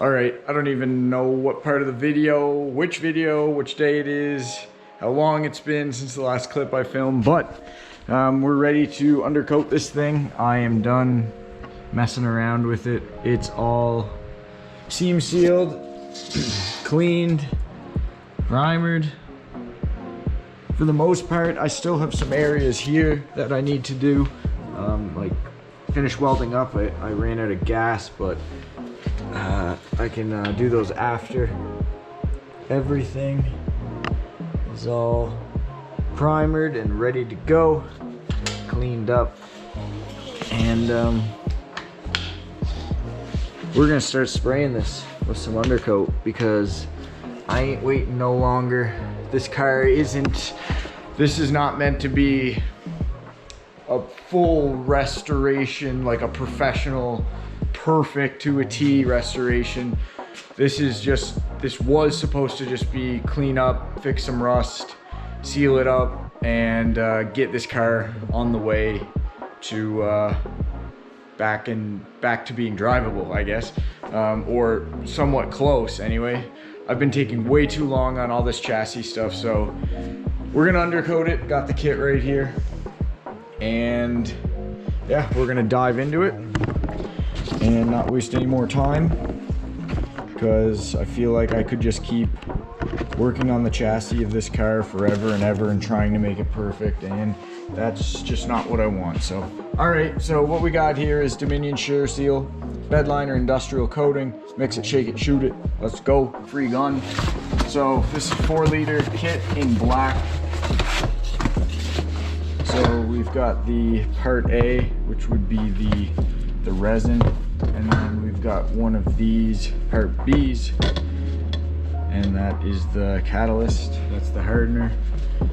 All right, I don't even know what part of the video, which day it is, how long it's been since the last clip I filmed, but we're ready to undercoat this thing. I am done messing around with it. It's all seam sealed, cleaned, primered. For the most part, I still have some areas here that I need to do, like finish welding up. I ran out of gas, but I can do those after. Everything is all primered and ready to go, cleaned up, and we're gonna start spraying this with some undercoat because I ain't waiting no longer. This car this is not meant to be a full restoration, like a professional, perfect to a T restoration. This was supposed to just be clean up, fix some rust, seal it up, and get this car on the way to back to being drivable, I guess, or somewhat close anyway. I've been taking way too long on all this chassis stuff, so we're gonna undercoat it. Got the kit right here, and yeah, we're gonna dive into it and not waste any more time, because I feel like I could just keep working on the chassis of this car forever and ever and trying to make it perfect, and that's just not what I want. So all right, so what we got here is Dominion Sure Seal bedliner industrial coating. Mix it, shake it, shoot it. Let's go. Free gun. So this is 4-liter kit in black. So we've got the part A, which would be the resin, and then we've got one of these part B's, and that is the catalyst. That's the hardener.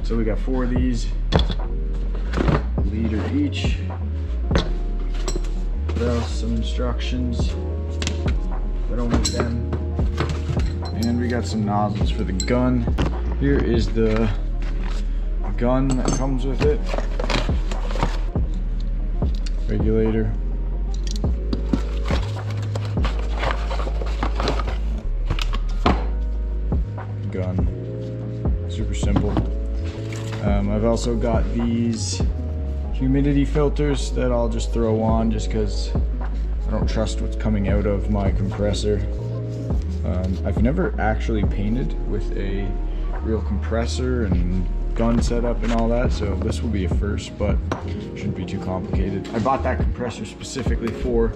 So we got 4 of these, a liter each. What else? Some instructions. I don't need them. And we got some nozzles for the gun. Here is the gun that comes with it. Regulator. Gun. Super simple. I've also got these humidity filters that I'll just throw on just because I don't trust what's coming out of my compressor. I've never actually painted with a real compressor and gun setup and all that, so this will be a first, but shouldn't be too complicated. I bought that compressor specifically for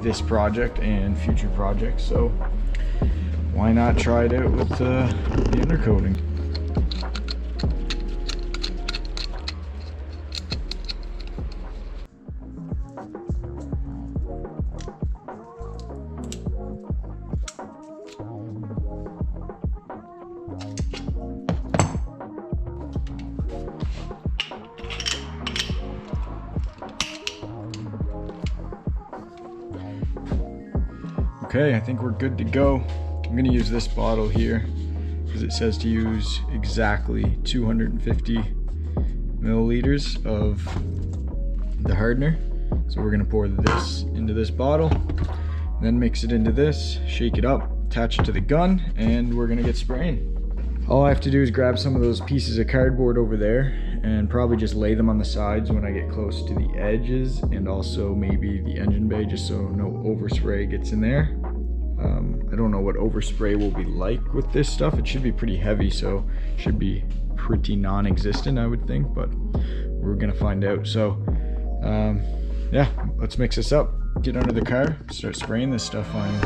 this project and future projects, so why not try it out with the undercoating? Okay, I think we're good to go. I'm gonna use this bottle here because it says to use exactly 250 milliliters of the hardener. So we're gonna pour this into this bottle, then mix it into this, shake it up, attach it to the gun, and we're gonna get spraying. All I have to do is grab some of those pieces of cardboard over there and probably just lay them on the sides when I get close to the edges, and also maybe the engine bay, just so no overspray gets in there. I don't know what overspray will be like with this stuff. It should be pretty heavy, so it should be pretty non-existent, I would think, but we're gonna find out. So yeah, let's mix this up, get under the car, start spraying this stuff on.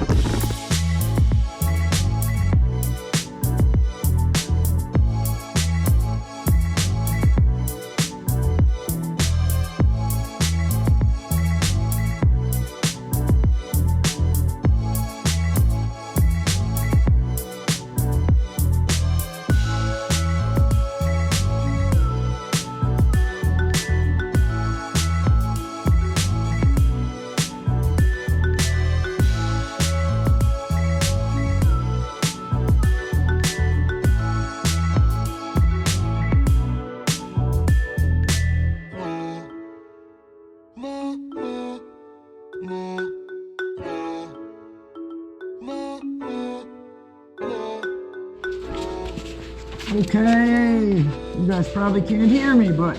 Okay, you guys probably can't hear me, but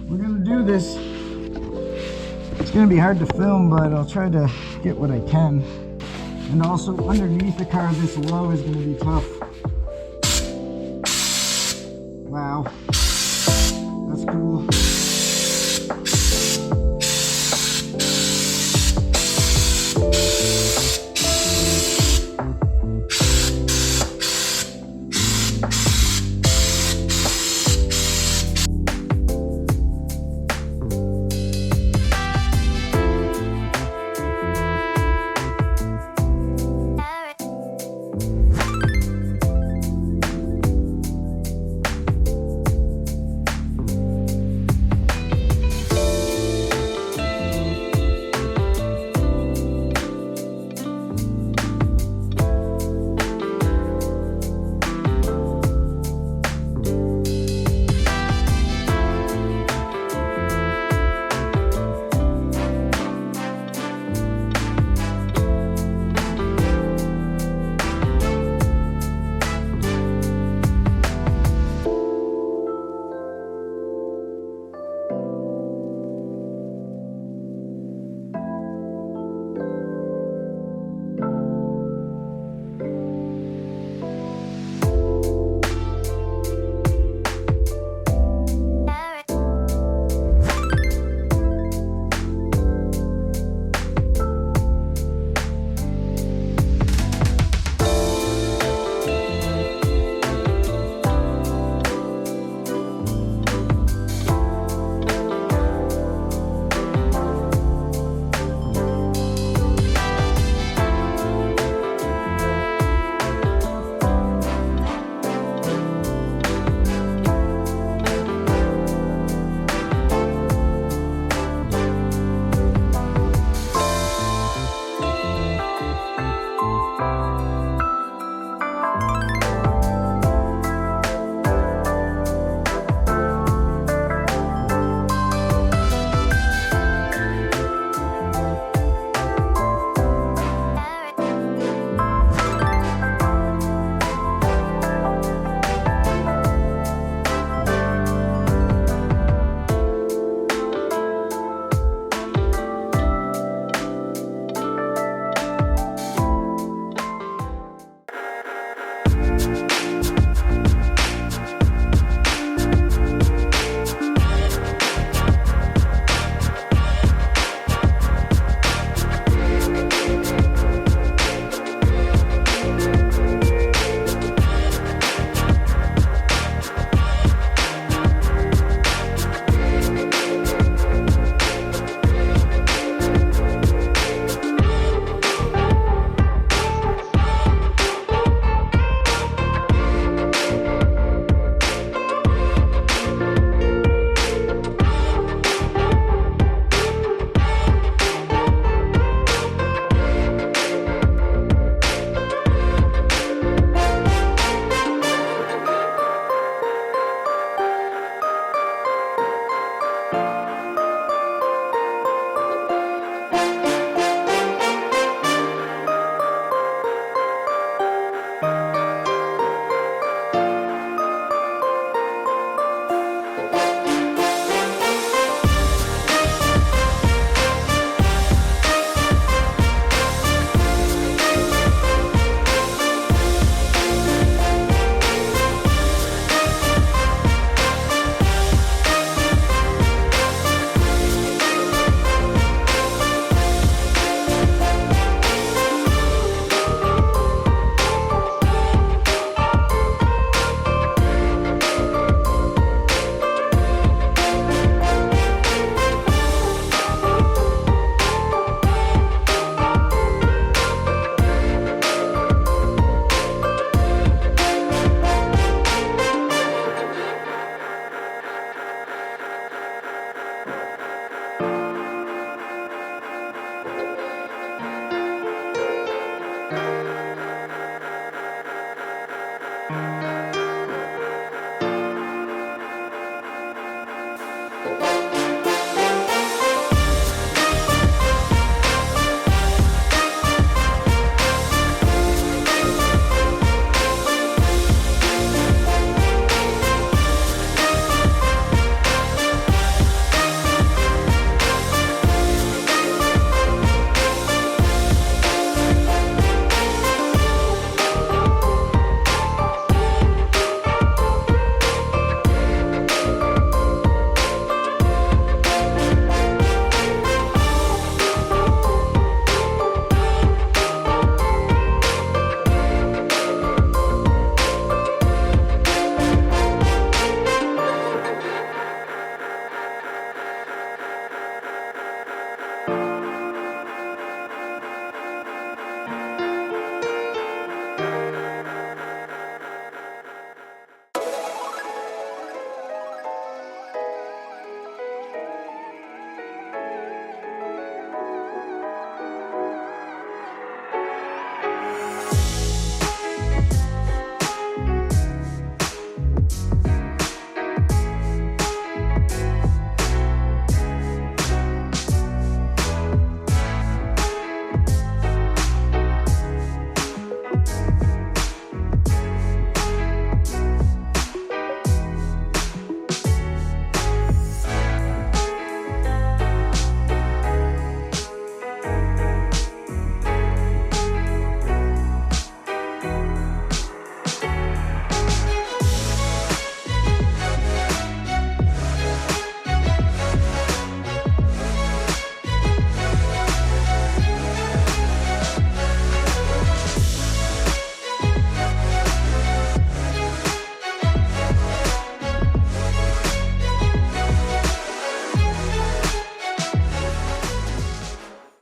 we're gonna do this. It's gonna be hard to film, but I'll try to get what I can. And also underneath the car, this low is gonna be tough. Wow, that's cool.